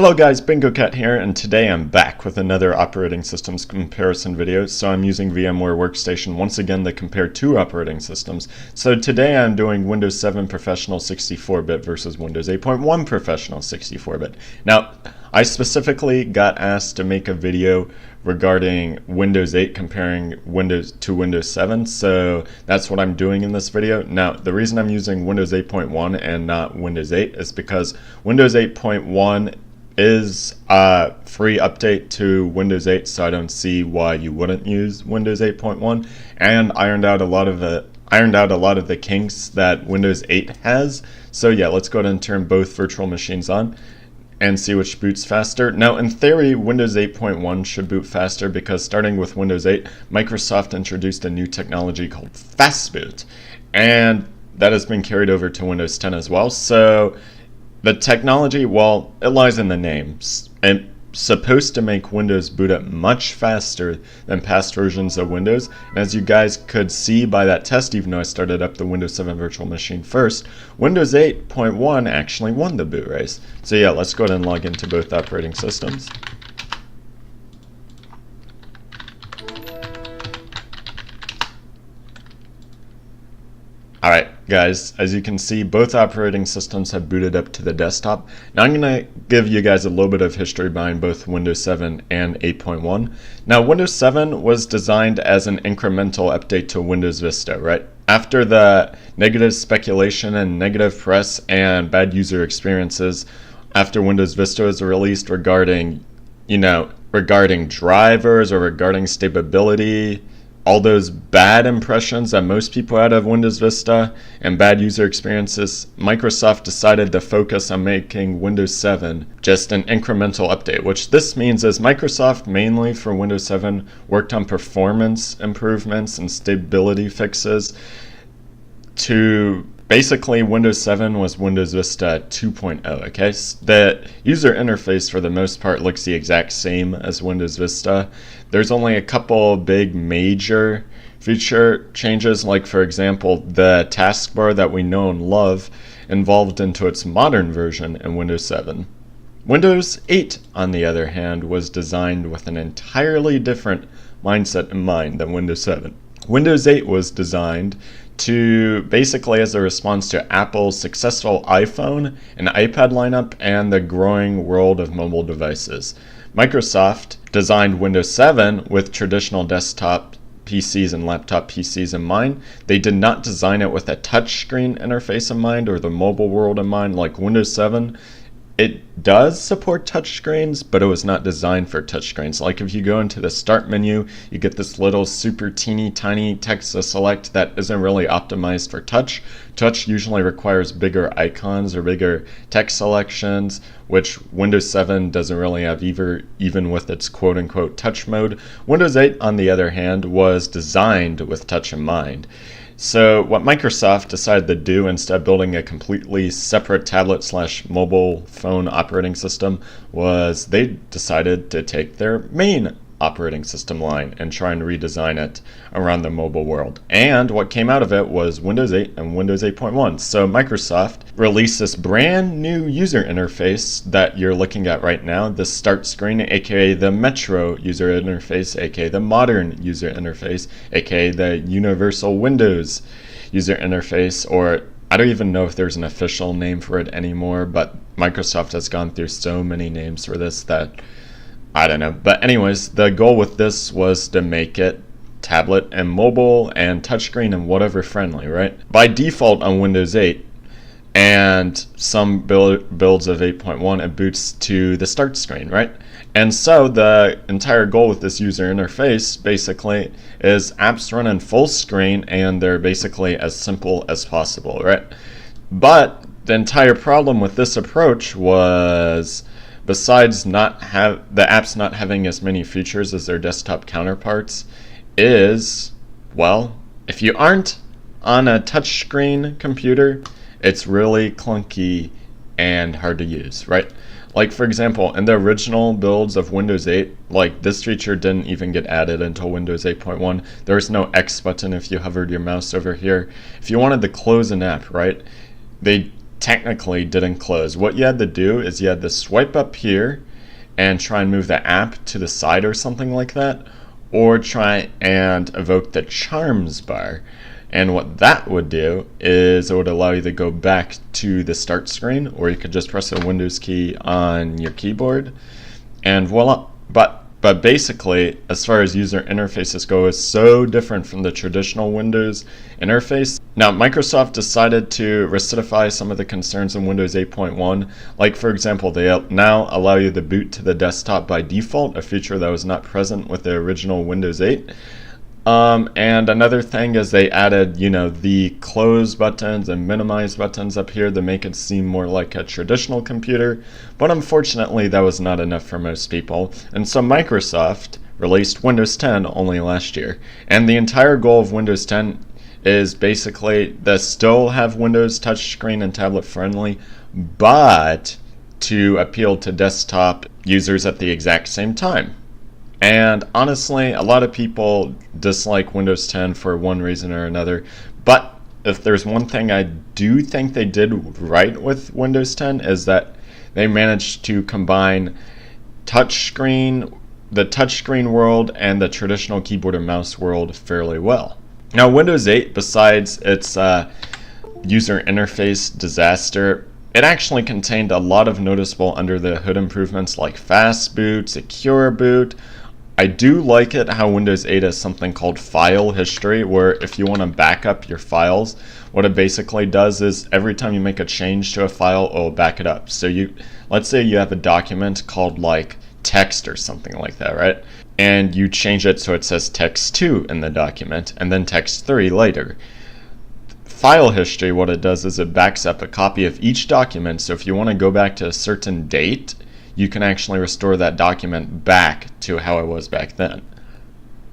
Hello guys, BingoCat here, and today I'm back with another operating systems comparison video. So I'm using VMware Workstation once again to compare two operating systems. So today I'm doing Windows 7 Professional 64-bit versus Windows 8.1 Professional 64-bit. Now, I specifically got asked to make a video regarding Windows 8 comparing Windows to Windows 7, so that's what I'm doing in this video. Now, the reason I'm using Windows 8.1 and not Windows 8 is because Windows 8.1 is a free update to Windows 8, so I don't see why you wouldn't use Windows 8.1, and ironed out a lot of the kinks that Windows 8 has. So yeah, let's go ahead and turn both virtual machines on and see which boots faster. Now, in theory, Windows 8.1 should boot faster because starting with Windows 8, Microsoft introduced a new technology called Fastboot, and that has been carried over to Windows 10 as well. So the technology, well, it lies in the name. It's supposed to make Windows boot up much faster than past versions of Windows. And as you guys could see by that test, even though I started up the Windows 7 virtual machine first, Windows 8.1 actually won the boot race. So yeah, let's go ahead and log into both operating systems. Alright guys, as you can see, both operating systems have booted up to the desktop. Now I'm going to give you guys a little bit of history behind both Windows 7 and 8.1. Now Windows 7 was designed as an incremental update to Windows Vista, right? After the negative speculation and negative press and bad user experiences after Windows Vista was released regarding drivers or regarding stability, all those bad impressions that most people had of Windows Vista and bad user experiences, Microsoft decided to focus on making Windows 7 just an incremental update, which this means is Microsoft mainly for Windows 7 worked on performance improvements and stability fixes to basically Windows 7 was Windows Vista 2.0, okay? The user interface for the most part looks the exact same as Windows Vista. There's only a couple big major feature changes, like for example, the taskbar that we know and love evolved into its modern version in Windows 7. Windows 8, on the other hand, was designed with an entirely different mindset in mind than Windows 7. Windows 8 was designed to basically as a response to Apple's successful iPhone and iPad lineup and the growing world of mobile devices. Microsoft designed Windows 7 with traditional desktop PCs and laptop PCs in mind. They did not design it with a touchscreen interface in mind or the mobile world in mind like Windows 7. It does support touchscreens, but it was not designed for touchscreens. Like if you go into the start menu, you get this little super teeny tiny text to select that isn't really optimized for touch. Touch usually requires bigger icons or bigger text selections, which Windows 7 doesn't really have either, even with its quote-unquote touch mode. Windows 8, on the other hand, was designed with touch in mind. So what Microsoft decided to do, instead of building a completely separate tablet/mobile phone operating system, was they decided to take their main operating system line and try and redesign it around the mobile world. And what came out of it was Windows 8 and Windows 8.1. So Microsoft released this brand new user interface that you're looking at right now, the start screen, aka the Metro user interface, aka the modern user interface, aka the Universal Windows user interface, or I don't even know if there's an official name for it anymore, but Microsoft has gone through so many names for this that I don't know. But anyways, the goal with this was to make it tablet and mobile and touchscreen and whatever friendly, right? By default on Windows 8 and some builds of 8.1, it boots to the start screen, right? And so the entire goal with this user interface basically is apps run in full screen and they're basically as simple as possible, right? But the entire problem with this approach was, besides the apps not having as many features as their desktop counterparts, is, well, if you aren't on a touchscreen computer, it's really clunky and hard to use, right? Like for example, in the original builds of Windows 8, like this feature didn't even get added until Windows 8.1. There was no X button if you hovered your mouse over here. If you wanted to close an app, right, they technically didn't close. What you had to do is you had to swipe up here and try and move the app to the side or something like that, or try and evoke the charms bar. And what that would do is it would allow you to go back to the start screen, or you could just press the Windows key on your keyboard and voila. But basically, as far as user interfaces go, it's so different from the traditional Windows interface. Now, Microsoft decided to recidify some of the concerns in Windows 8.1. Like, for example, they now allow you to boot to the desktop by default, a feature that was not present with the original Windows 8. And another thing is they added, the close buttons and minimize buttons up here to make it seem more like a traditional computer. But unfortunately, that was not enough for most people. And so Microsoft released Windows 10 only last year. And the entire goal of Windows 10 is basically to still have Windows touchscreen and tablet friendly, but to appeal to desktop users at the exact same time. And honestly, a lot of people dislike Windows 10 for one reason or another. But if there's one thing I do think they did right with Windows 10 is that they managed to combine the touchscreen world and the traditional keyboard and mouse world fairly well. Now, Windows 8, besides its user interface disaster, it actually contained a lot of noticeable under the hood improvements like fast boot, secure boot. I do like it how Windows 8 has something called file history, where if you want to back up your files, what it basically does is every time you make a change to a file, it will back it up. So let's say you have a document called like text or something like that, right? And you change it so it says text 2 in the document and then text 3 later. File history, what it does is it backs up a copy of each document. So if you want to go back to a certain date, you can actually restore that document back to how it was back then,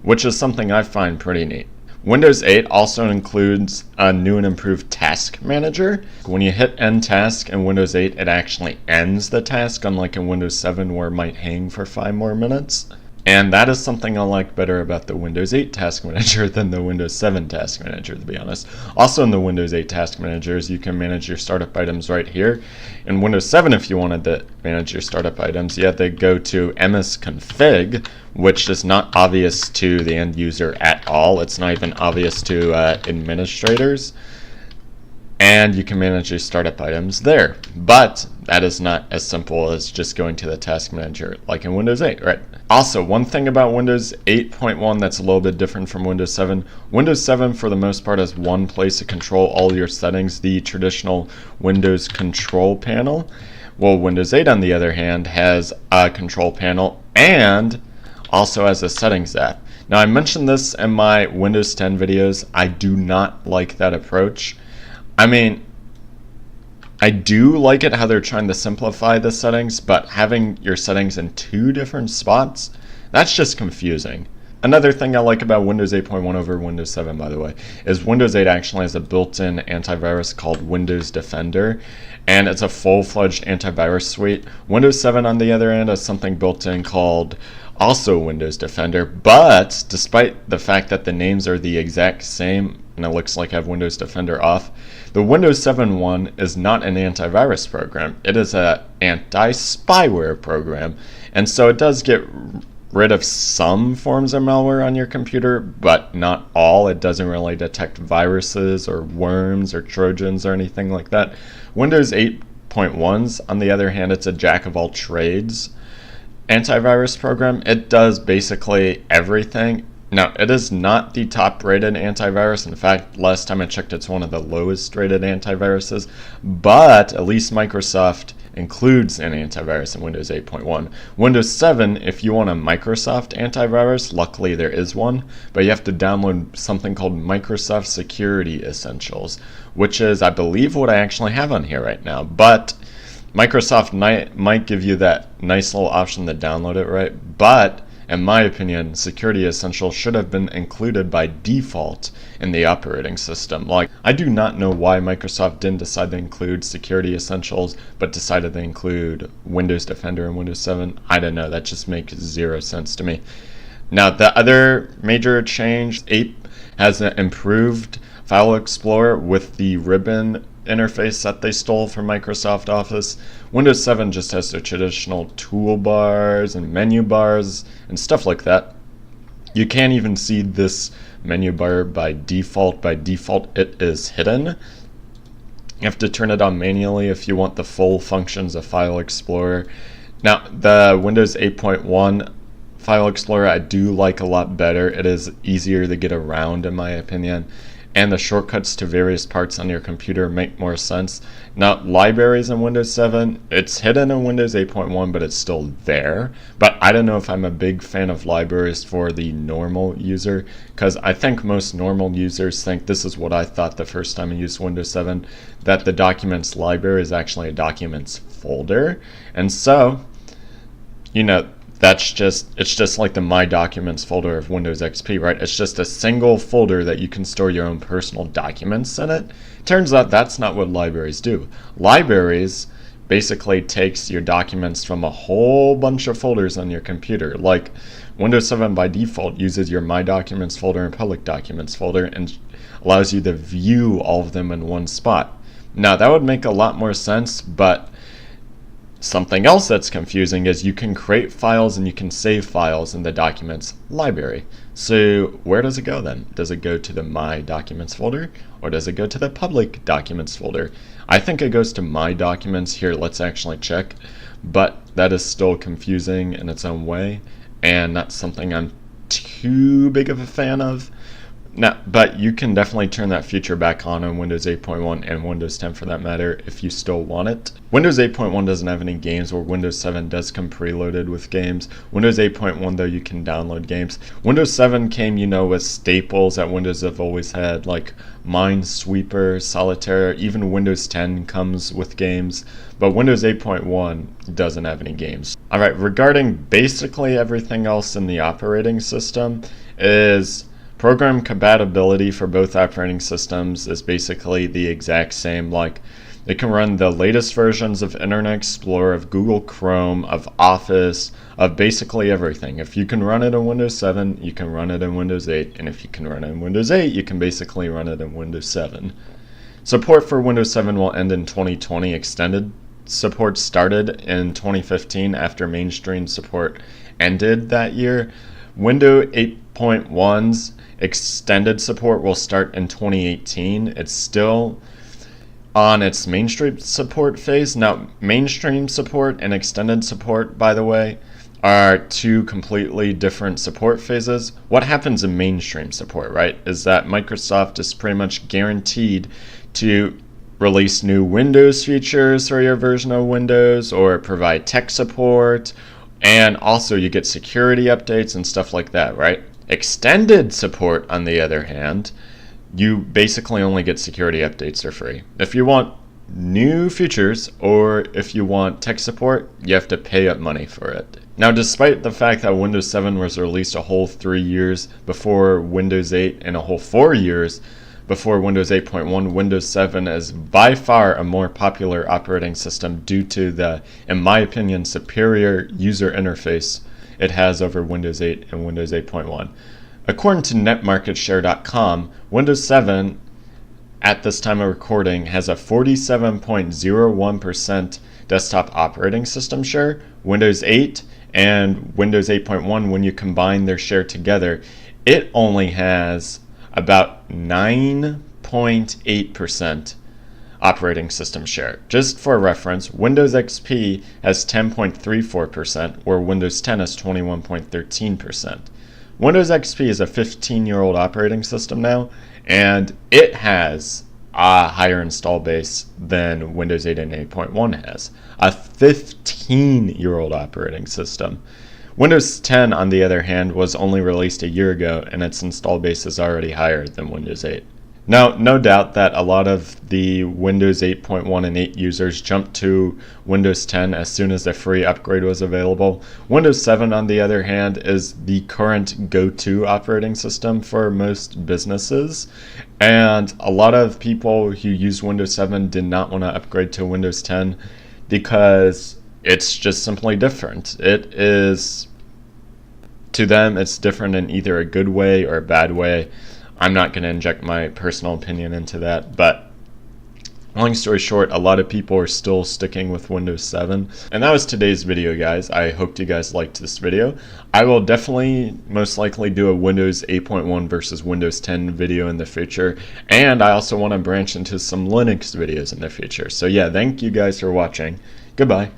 which is something I find pretty neat. Windows 8 also includes a new and improved task manager. When you hit end task in Windows 8, it actually ends the task, unlike in Windows 7 where it might hang for 5 more minutes. And that is something I like better about the Windows 8 Task Manager than the Windows 7 Task Manager, to be honest. Also in the Windows 8 Task Managers, you can manage your startup items right here. In Windows 7, if you wanted to manage your startup items, you had to go to msconfig, which is not obvious to the end user at all. It's not even obvious to administrators. And you can manage your startup items there. But that is not as simple as just going to the Task Manager like in Windows 8, right? Also, one thing about Windows 8.1 that's a little bit different from Windows 7. Windows 7, for the most part, has one place to control all your settings, the traditional Windows control panel. Well, Windows 8, on the other hand, has a control panel and also has a settings app. Now, I mentioned this in my Windows 10 videos. I do not like that approach. I mean, I do like it how they're trying to simplify the settings, but having your settings in 2 different spots, that's just confusing. Another thing I like about Windows 8.1 over Windows 7, by the way, is Windows 8 actually has a built-in antivirus called Windows Defender, and it's a full-fledged antivirus suite. Windows 7, on the other hand, has something built in called also Windows Defender, but despite the fact that the names are the exact same, and it looks like I have Windows Defender off, the Windows 7 one is not an antivirus program. It is an anti-spyware program, and so it does get rid of some forms of malware on your computer, but not all. It doesn't really detect viruses or worms or trojans or anything like that. Windows 8.1's, on the other hand, it's a jack-of-all-trades antivirus program. It does basically everything. Now, it is not the top-rated antivirus. In fact, last time I checked, it's one of the lowest-rated antiviruses. But at least Microsoft includes an antivirus in Windows 8.1. Windows 7, if you want a Microsoft antivirus, luckily there is one, but you have to download something called Microsoft Security Essentials, which is, I believe, what I actually have on here right now. But Microsoft might give you that nice little option to download it, right? But in my opinion, Security Essentials should have been included by default in the operating system. Like, I do not know why Microsoft didn't decide to include Security Essentials, but decided to include Windows Defender in Windows 7. I don't know, that just makes zero sense to me. Now, the other major change, 8 has an improved File Explorer with the ribbon interface that they stole from Microsoft Office. Windows 7 just has the traditional toolbars and menu bars and stuff like that. You can't even see this menu bar by default. By default, it is hidden. You have to turn it on manually if you want the full functions of File Explorer. Now, the Windows 8.1 File Explorer I do like a lot better. It is easier to get around, in my opinion, and the shortcuts to various parts on your computer make more sense. Now, libraries in Windows 7, it's hidden in Windows 8.1, but it's still there. But I don't know if I'm a big fan of libraries for the normal user, because I think most normal users think, this is what I thought the first time I used Windows 7, that the documents library is actually a documents folder. And so, you know, it's just like the My Documents folder of Windows XP, right? It's just a single folder that you can store your own personal documents in it. Turns out that's not what libraries do. Libraries basically takes your documents from a whole bunch of folders on your computer. Like Windows 7 by default uses your My Documents folder and Public Documents folder and allows you to view all of them in one spot. Now that would make a lot more sense, but something else that's confusing is you can create files and you can save files in the Documents library. So where does it go then? Does it go to the My Documents folder, or does it go to the Public Documents folder? I think it goes to My Documents. Here, let's actually check. But that is still confusing in its own way, and not something I'm too big of a fan of. Now, but you can definitely turn that feature back on in Windows 8.1 and Windows 10 for that matter if you still want it. Windows 8.1 doesn't have any games, where Windows 7 does come preloaded with games. Windows 8.1 though, you can download games. Windows 7 came, you know, with staples that Windows have always had, like Minesweeper, Solitaire. Even Windows 10 comes with games, but Windows 8.1 doesn't have any games. Alright, regarding basically everything else in the operating system is program compatibility for both operating systems is basically the exact same. Like, it can run the latest versions of Internet Explorer, of Google Chrome, of Office, of basically everything. If you can run it in Windows 7, you can run it in Windows 8, and if you can run it in Windows 8, you can basically run it in Windows 7. Support for Windows 7 will end in 2020. Extended support started in 2015 after mainstream support ended that year. Windows 8.1's extended support will start in 2018. It's still on its mainstream support phase. Now, mainstream support and extended support, by the way, are two completely different support phases. What happens in mainstream support, right, is that Microsoft is pretty much guaranteed to release new Windows features for your version of Windows, or provide tech support, and also you get security updates and stuff like that, right? Extended support, on the other hand, you basically only get security updates for free. If you want new features, or if you want tech support, you have to pay up money for it. Now, despite the fact that Windows 7 was released a whole 3 years before Windows 8 and a whole 4 years before Windows 8.1, Windows 7 is by far a more popular operating system due to the, in my opinion, superior user interface it has over Windows 8 and Windows 8.1. According to netmarketshare.com, Windows 7 at this time of recording has a 47.01% desktop operating system share. Windows 8 and Windows 8.1, when you combine their share together, it only has about 9.8% operating system share. Just for reference, Windows XP has 10.34%, where Windows 10 has 21.13%. Windows XP is a 15-year-old operating system now, and it has a higher install base than Windows 8 and 8.1 has. A 15-year-old operating system. Windows 10, on the other hand, was only released a year ago, and its install base is already higher than Windows 8. Now, no doubt that a lot of the Windows 8.1 and 8 users jumped to Windows 10 as soon as the free upgrade was available. Windows 7, on the other hand, is the current go-to operating system for most businesses. And a lot of people who use Windows 7 did not want to upgrade to Windows 10 because it's just simply different. It is, to them, it's different in either a good way or a bad way. I'm not going to inject my personal opinion into that, but long story short, a lot of people are still sticking with Windows 7. And that was today's video, guys. I hope you guys liked this video. I will definitely most likely do a Windows 8.1 versus Windows 10 video in the future. And I also want to branch into some Linux videos in the future. So yeah, thank you guys for watching. Goodbye.